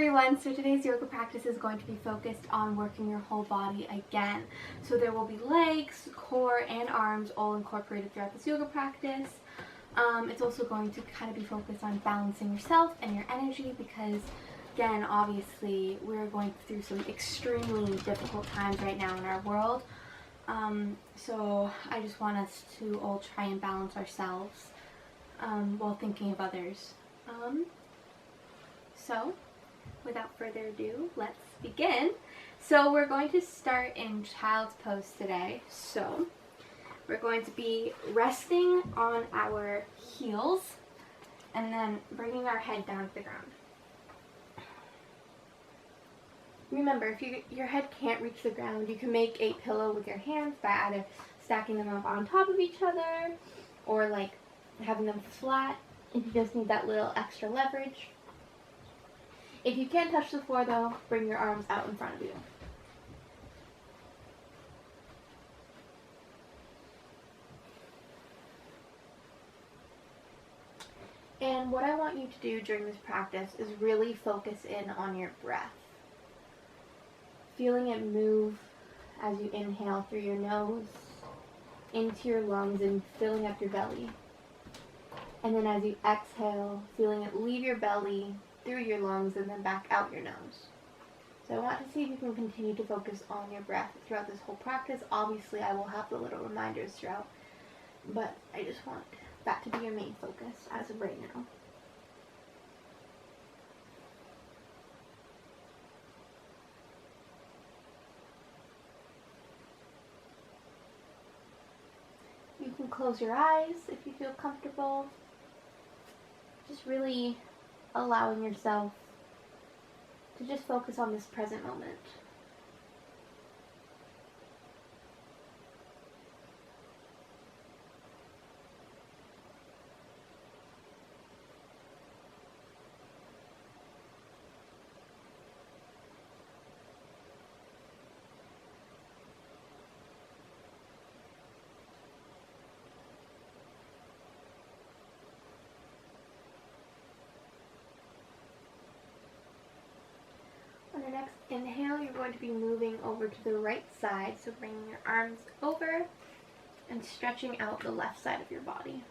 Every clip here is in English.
everyone, so today's yoga practice is going to be focused on working your whole body again. So there will be legs, core, and arms all incorporated throughout this yoga practice. It's also going to kind of be focused on balancing yourself and your energy because, again, obviously we're going through some extremely difficult times right now in our world. So I just want us to all try and balance ourselves while thinking of others. So without further ado, let's begin. So we're going to start in child's pose today. So we're going to be resting on our heels and then bringing our head down to the ground. Remember, if your head can't reach the ground, you can make a pillow with your hands by either stacking them up on top of each other or like having them flat if you just need that little extra leverage. If you can't touch the floor though, bring your arms out in front of you. And what I want you to do during this practice is really focus in on your breath. Feeling it move as you inhale through your nose, into your lungs and filling up your belly. And then as you exhale, feeling it leave your belly, through your lungs, and then back out your nose. So I want to see if you can continue to focus on your breath throughout this whole practice. Obviously, I will have the little reminders throughout, but I just want that to be your main focus as of right now. You can close your eyes if you feel comfortable. Just really allowing yourself to just focus on this present moment. On your next inhale, you're going to be moving over to the right side, so bringing your arms over and stretching out the left side of your body.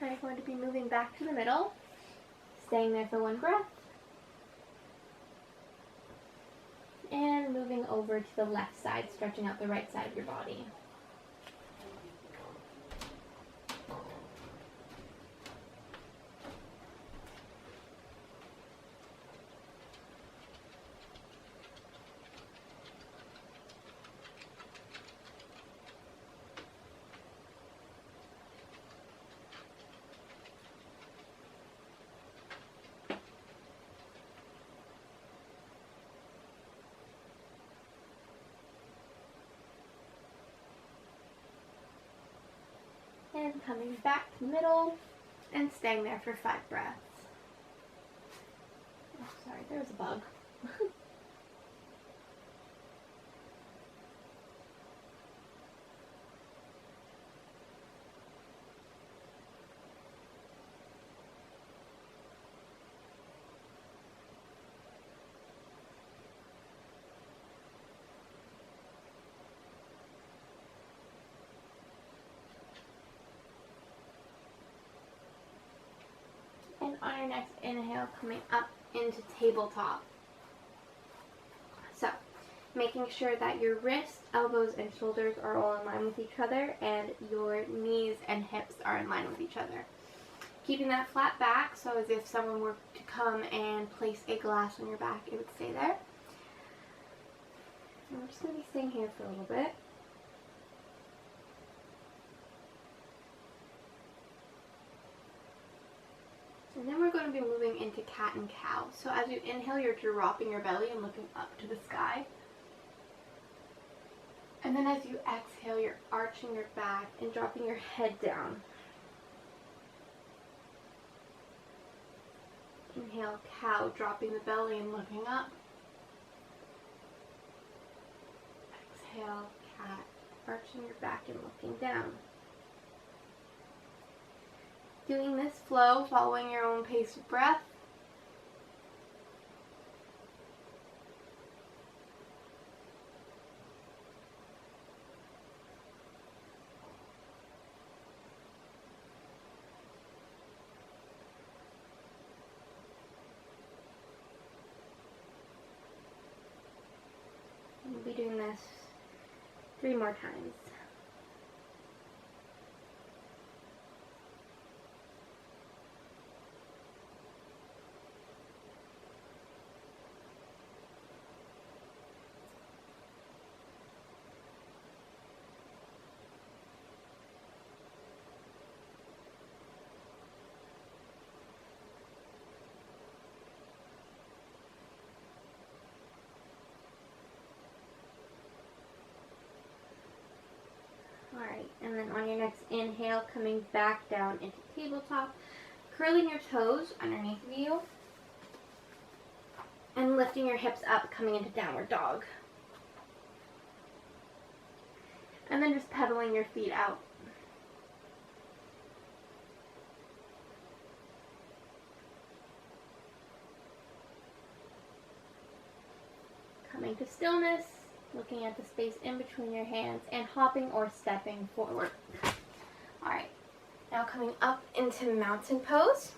Now you're going to be moving back to the middle, staying there for one breath, and moving over to the left side, stretching out the right side of your body. And coming back to the middle and staying there for 5 breaths. Oh, sorry, there was a bug. And on your next inhale, coming up into tabletop. So, making sure that your wrists, elbows, and shoulders are all in line with each other and your knees and hips are in line with each other. Keeping that flat back, so as if someone were to come and place a glass on your back, it would stay there. And we're just going to be staying here for a little bit. going to be moving into cat and cow. So as you inhale, you're dropping your belly and looking up to the sky. And then as you exhale, you're arching your back and dropping your head down. Inhale, cow, dropping the belly and looking up. Exhale, cat, arching your back and looking down. Doing this flow, following your own pace of breath. We'll be doing this 3 more times. Alright, and then on your next inhale, coming back down into tabletop, curling your toes underneath of you, and lifting your hips up, coming into downward dog. And then just pedaling your feet out. Coming to stillness, looking at the space in between your hands, and hopping or stepping forward. Alright, now coming up into mountain pose.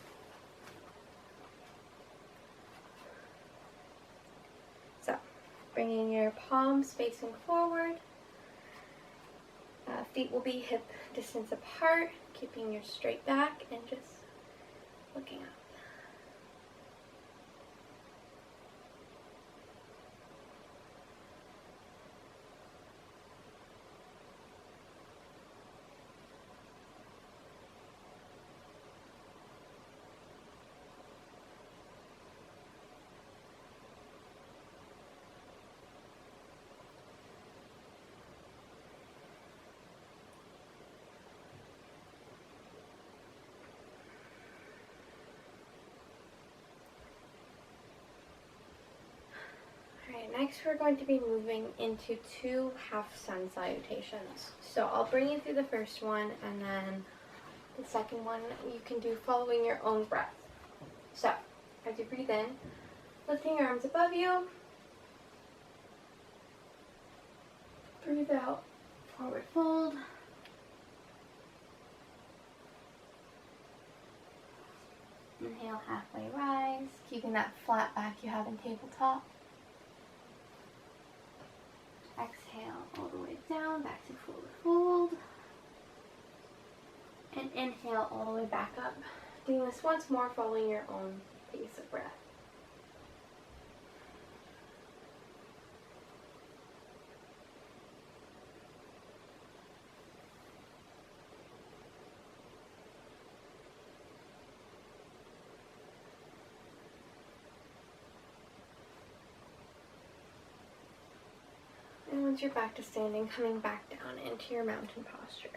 So, bringing your palms facing forward. Feet will be hip distance apart, keeping your straight back and just looking up. Alright, next we're going to be moving into 2 half sun salutations. So I'll bring you through the first one, and then the second one you can do following your own breath. So, as you breathe in, lifting your arms above you, breathe out, forward fold, inhale, halfway rise, keeping that flat back you have in tabletop. Exhale all the way down, back to forward fold. And inhale all the way back up. Doing this once more, following your own pace of breath. And once you're back to standing, coming back down into your mountain posture.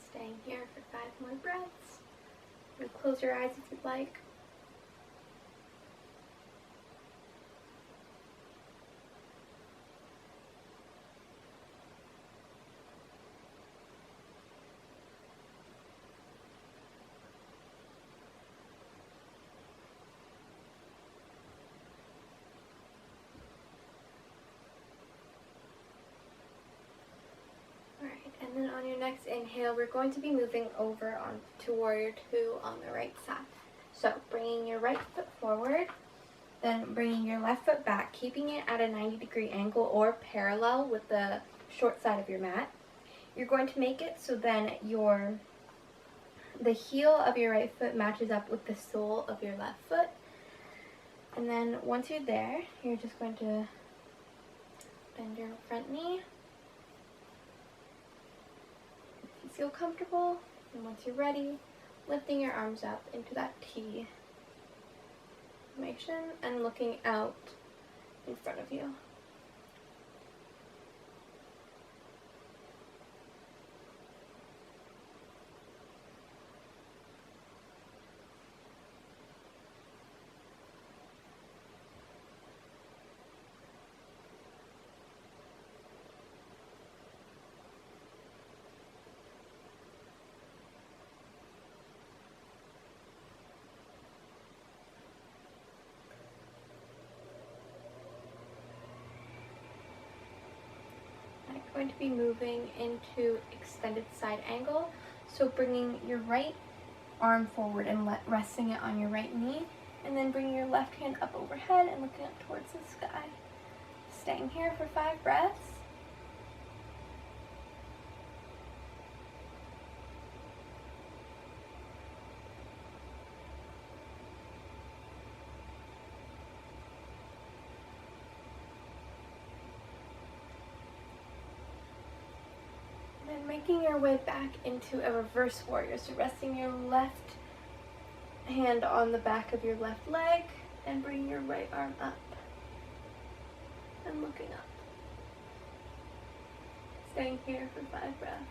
Staying here for 5 more breaths. And close your eyes if you'd like. And then on your next inhale, we're going to be moving over on to Warrior 2 on the right side. So bringing your right foot forward, then bringing your left foot back, keeping it at a 90-degree angle or parallel with the short side of your mat. You're going to make it so then your the heel of your right foot matches up with the sole of your left foot. And then once you're there, you're just going to bend your front knee. If you feel comfortable, and once you're ready, lifting your arms up into that T formation and looking out in front of you. Going to be moving into extended side angle, so bringing your right arm forward and resting it on your right knee, and then bringing your left hand up overhead and looking up towards the sky. Staying here for 5 breaths. And making your way back into a reverse warrior. So resting your left hand on the back of your left leg and bringing your right arm up and looking up. Staying here for 5 breaths.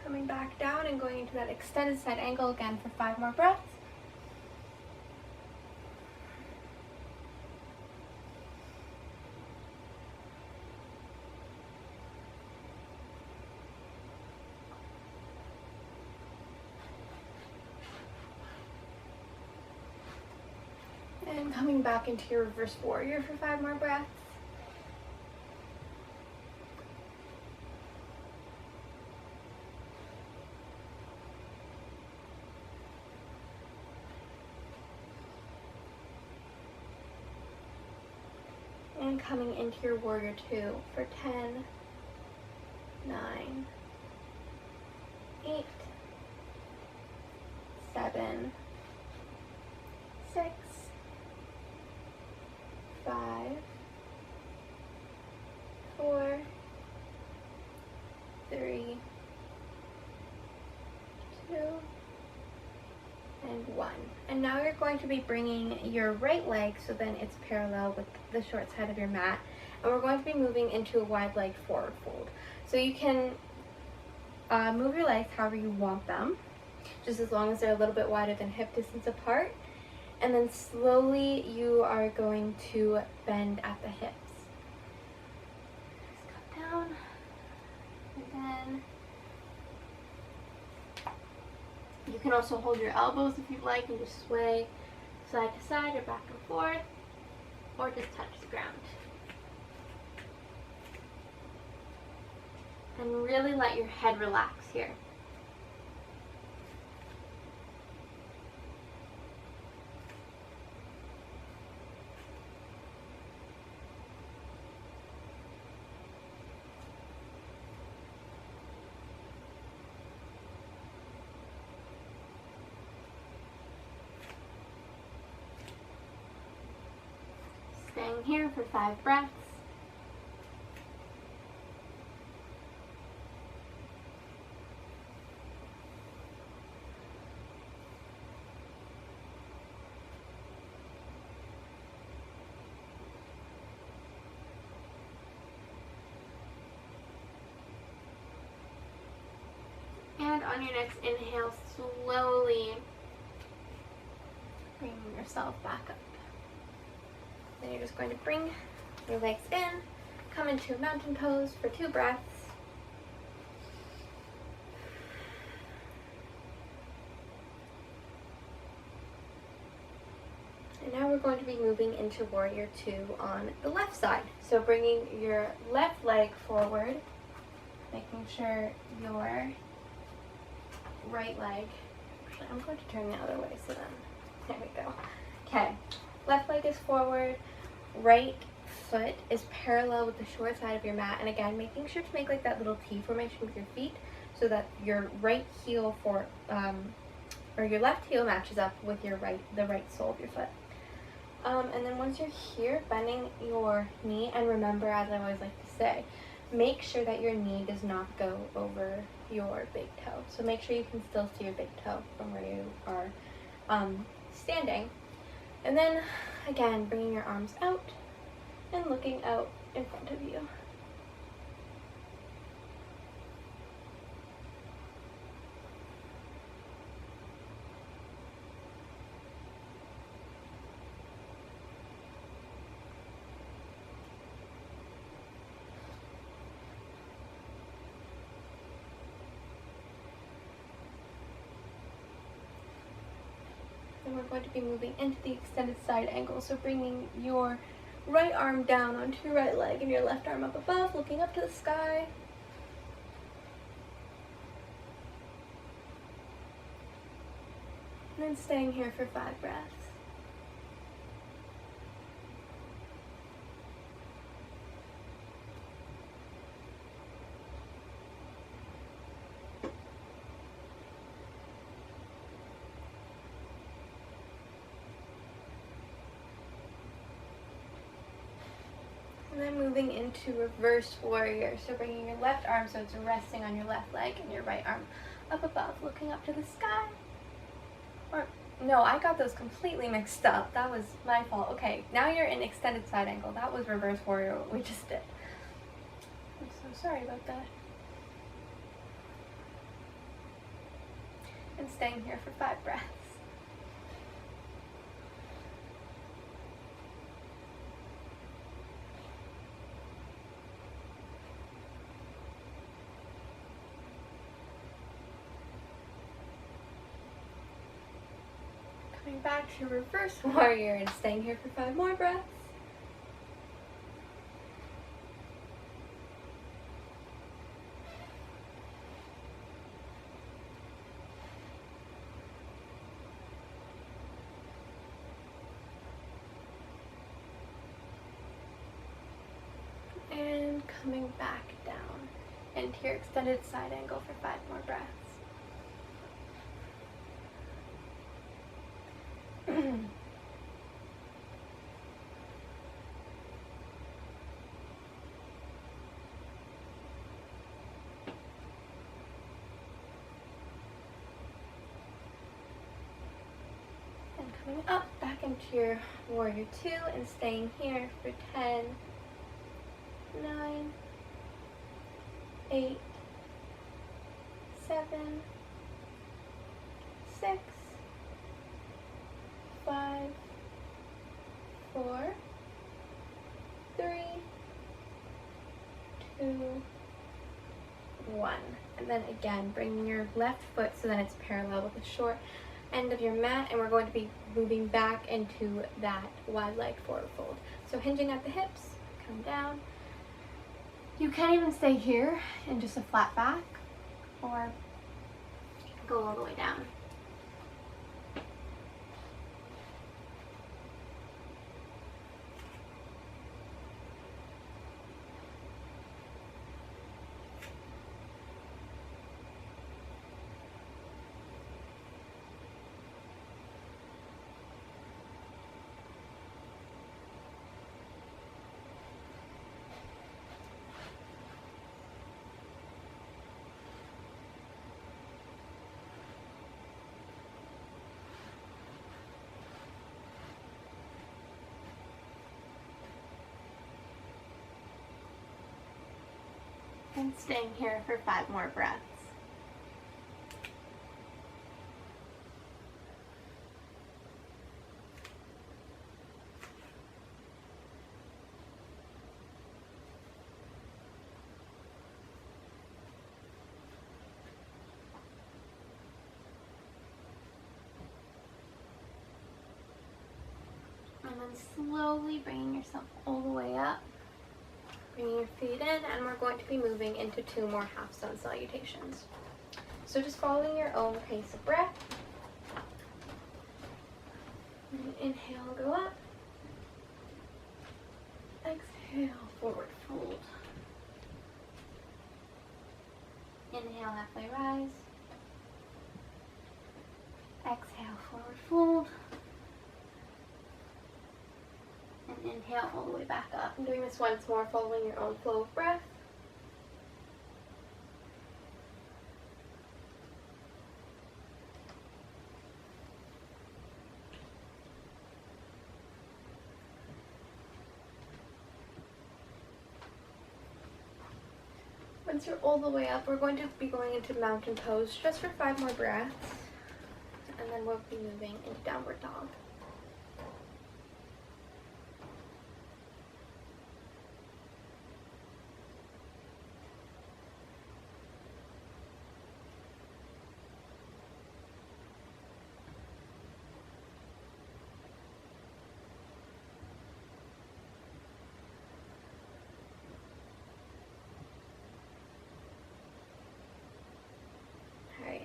Coming back down and going into that extended side angle again for 5 more breaths. And coming back into your reverse warrior for 5 more breaths. And coming into your warrior 2 for 10, 9, 8, 7, 6, 5, 4, 3, 2, and 1. And now you're going to be bringing your right leg so then it's parallel with the short side of your mat, and we're going to be moving into a wide leg forward fold. So you can move your legs however you want them, just as long as they're a little bit wider than hip distance apart, and then slowly you are going to bend at the hips. Just come down, and then you can also hold your elbows if you'd like and just sway side to side or back and forth, or just touch the ground. And really let your head relax here. Staying here for 5 breaths. And on your next inhale, slowly bring yourself back up. Then you're just going to bring your legs in, come into mountain pose for 2 breaths. And now we're going to be moving into Warrior 2 on the left side. So bringing your left leg forward, making sure your right leg, actually I'm going to turn the other way so then, there we go. Okay, left leg is forward, right foot is parallel with the short side of your mat, and again making sure to make like that little T formation with your feet so that your right heel or your left heel matches up with the right sole of your foot. And then once you're here, bending your knee, and remember, as I always like to say, make sure that your knee does not go over your big toe. So make sure you can still see your big toe from where you are standing. And then again, bringing your arms out and looking out in front of you. And we're going to be moving into the extended side angle. So bringing your right arm down onto your right leg and your left arm up above, looking up to the sky. And then staying here for 5 breaths. And then moving into reverse warrior. So bringing your left arm so it's resting on your left leg and your right arm up above, looking up to the sky. Or, no, I got those completely mixed up. That was my fault. Okay, now you're in extended side angle. That was reverse warrior, what we just did. I'm so sorry about that. And staying here for 5 breaths. Coming back to reverse warrior and staying here for 5 more breaths. And coming back down into your extended side angle for 5 more breaths. Coming up back into your warrior 2 and staying here for 10, 9, 8, 7, 6, 5, 4, 3, 2, 1. And then again, bring your left foot so that it's parallel with the short end of your mat, and we're going to be moving back into that wide leg forward fold. So hinging at the hips, come down. You can even stay here in just a flat back or go all the way down. And staying here for 5 more breaths. then slowly bringing yourself all the way up. Bringing your feet in, and we're going to be moving into 2 more half sun salutations. So just following your own pace of breath. And inhale, go up. Exhale, forward fold. Inhale, halfway rise. Exhale, forward fold. And inhale all the way back up. I'm doing this once more, following your own flow of breath. Once you're all the way up, we're going to be going into mountain pose just for 5 more breaths. And then we'll be moving into downward dog.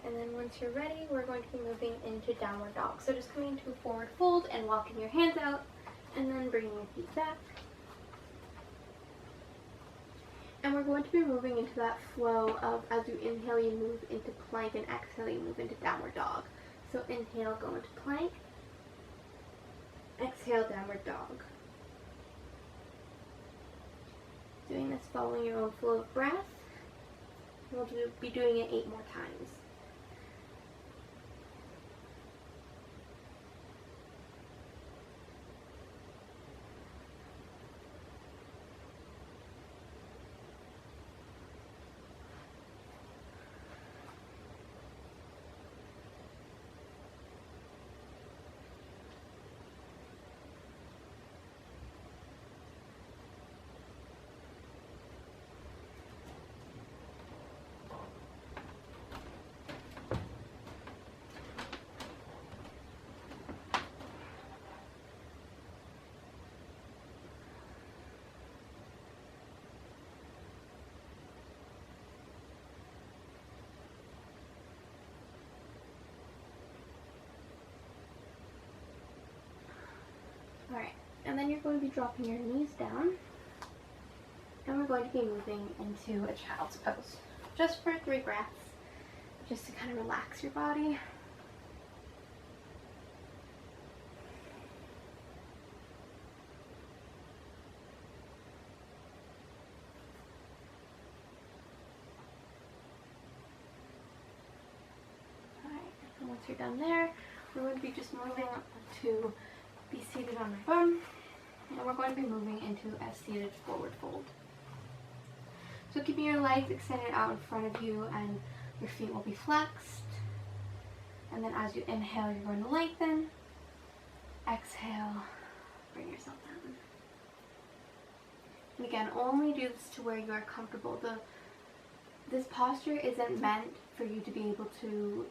And then once you're ready, we're going to be moving into downward dog. So just coming into a forward fold and walking your hands out, and then bringing your feet back. And we're going to be moving into that flow of, as you inhale, you move into plank, and exhale, you move into downward dog. So inhale, go into plank. Exhale, downward dog. Doing this following your own flow of breath. We'll be doing it 8 more times. Alright, and then you're going to be dropping your knees down, and we're going to be moving into a child's pose, just for 3 breaths, just to kind of relax your body. Alright, and once you're done there, we're going to be just moving to be seated on your bum, and we're going to be moving into a seated forward fold. So keeping your legs extended out in front of you, and your feet will be flexed. And then as you inhale, you're going to lengthen. Exhale, bring yourself down. And again, only do this to where you are comfortable. This posture isn't meant for you to be able to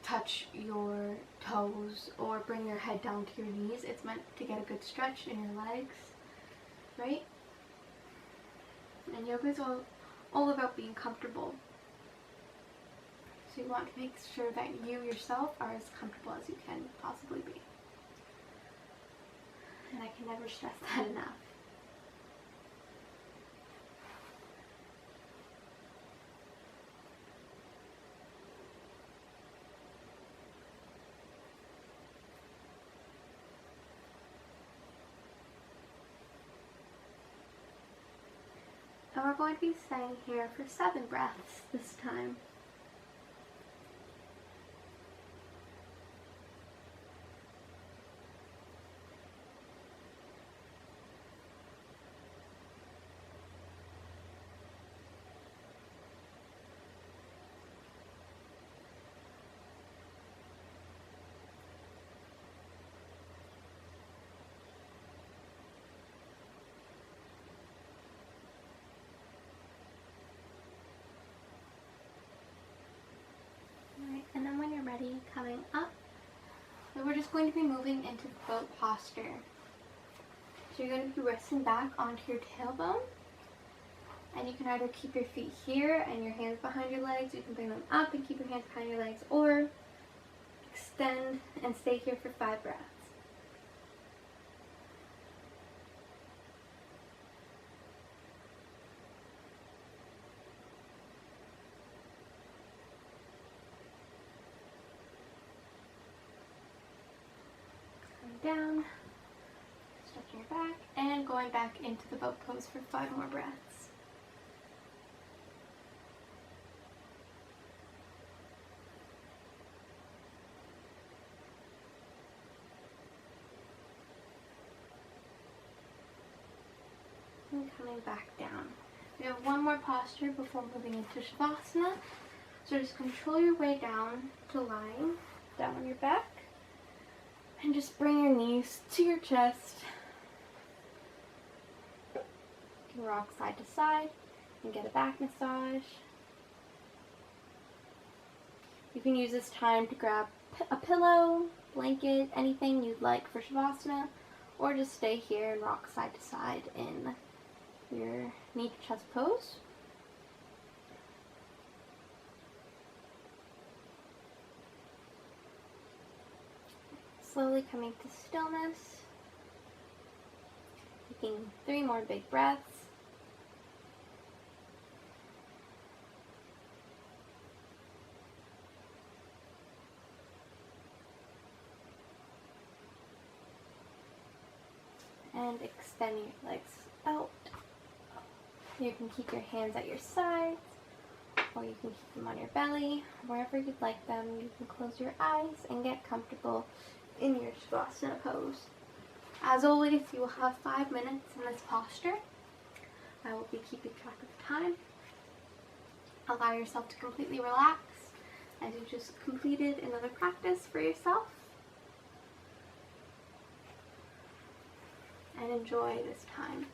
touch your toes or bring your head down to your knees. It's meant to get a good stretch in your legs, right? And yoga is all about being comfortable. So you want to make sure that you yourself are as comfortable as you can possibly be. And I can never stress that enough. And we're going to be staying here for 7 breaths this time. And then when you're ready, coming up, so we're just going to be moving into boat posture. So you're going to be resting back onto your tailbone. And you can either keep your feet here and your hands behind your legs. You can bring them up and keep your hands behind your legs, or extend and stay here for 5 breaths. Coming down, stretching your back, and going back into the boat pose for 5 more breaths. And coming back down. We have one more posture before moving into Shavasana. So just control your way down to lying down on your back. And just bring your knees to your chest. You can rock side to side and get a back massage. You can use this time to grab a pillow, blanket, anything you'd like for Shavasana, or just stay here and rock side to side in your knee to chest pose. Slowly coming to stillness. Taking 3 more big breaths. And extend your legs out. You can keep your hands at your sides, or you can keep them on your belly, wherever you'd like them. You can close your eyes and get comfortable in your Shavasana pose. As always, you will have 5 minutes in this posture. I will be keeping track of the time. Allow yourself to completely relax as you just completed another practice for yourself. And enjoy this time.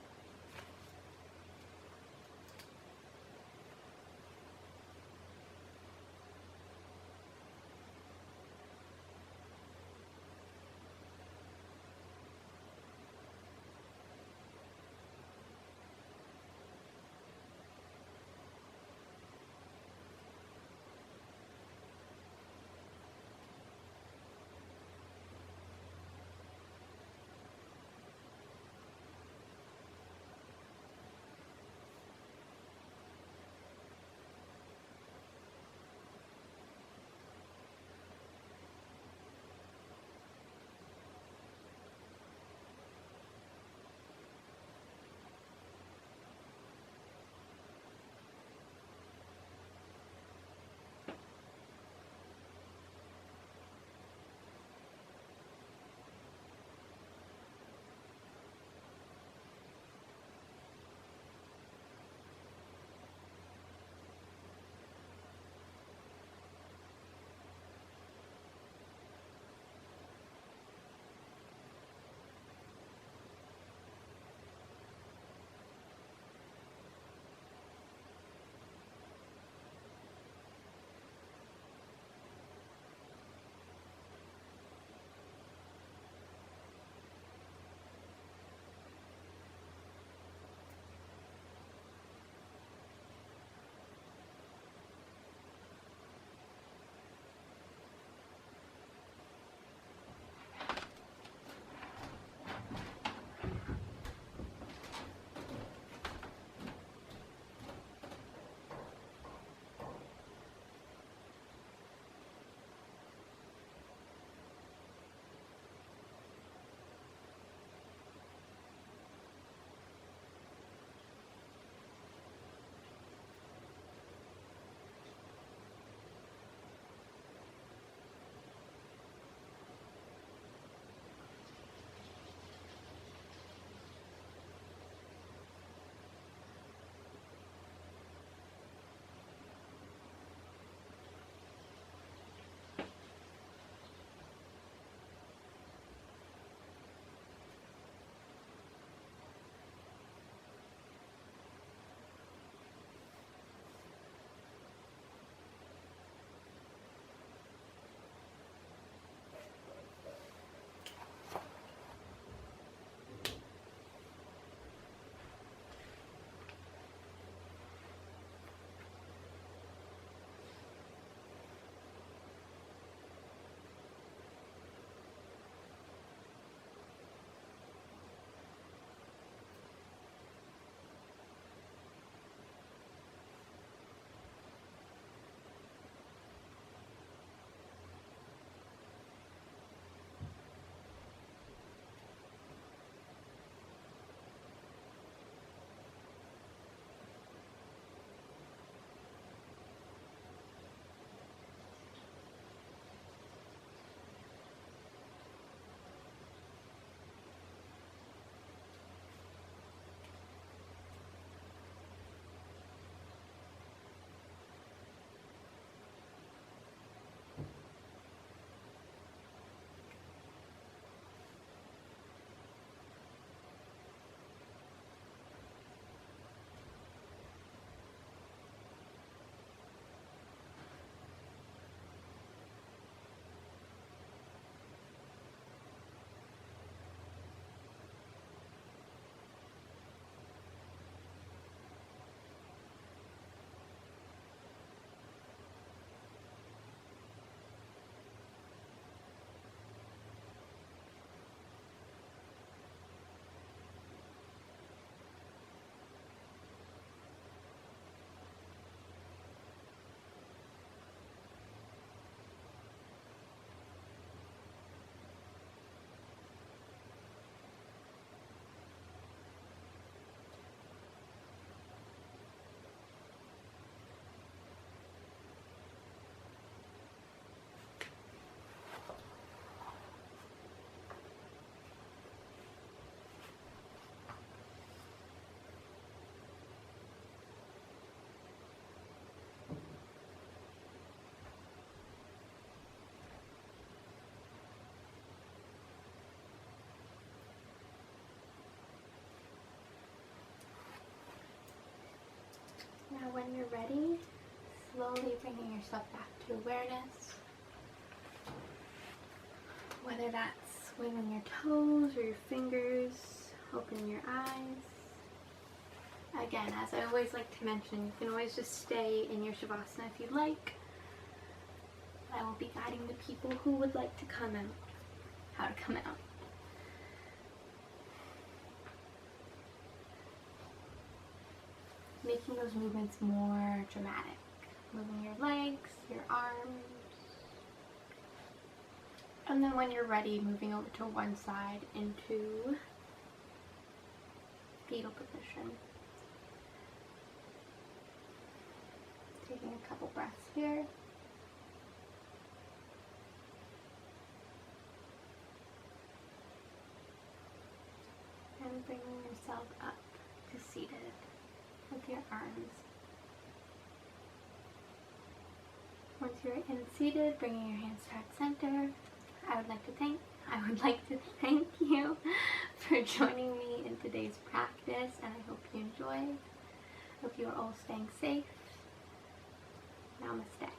when you're ready, slowly bringing yourself back to awareness. Whether that's swinging your toes or your fingers, opening your eyes. Again, as I always like to mention, you can always just stay in your Shavasana if you'd like. I will be guiding the people who would like to come out, how to come out. Making those movements more dramatic. Moving your legs, your arms. And then when you're ready, moving over to one side into fetal position. Taking a couple breaths here. And bringing yourself up to seated with your arms. Once you're in seated, bringing your hands to heart center, I would like to thank you for joining me in today's practice, and I hope you enjoyed. Hope you are all staying safe. Namaste.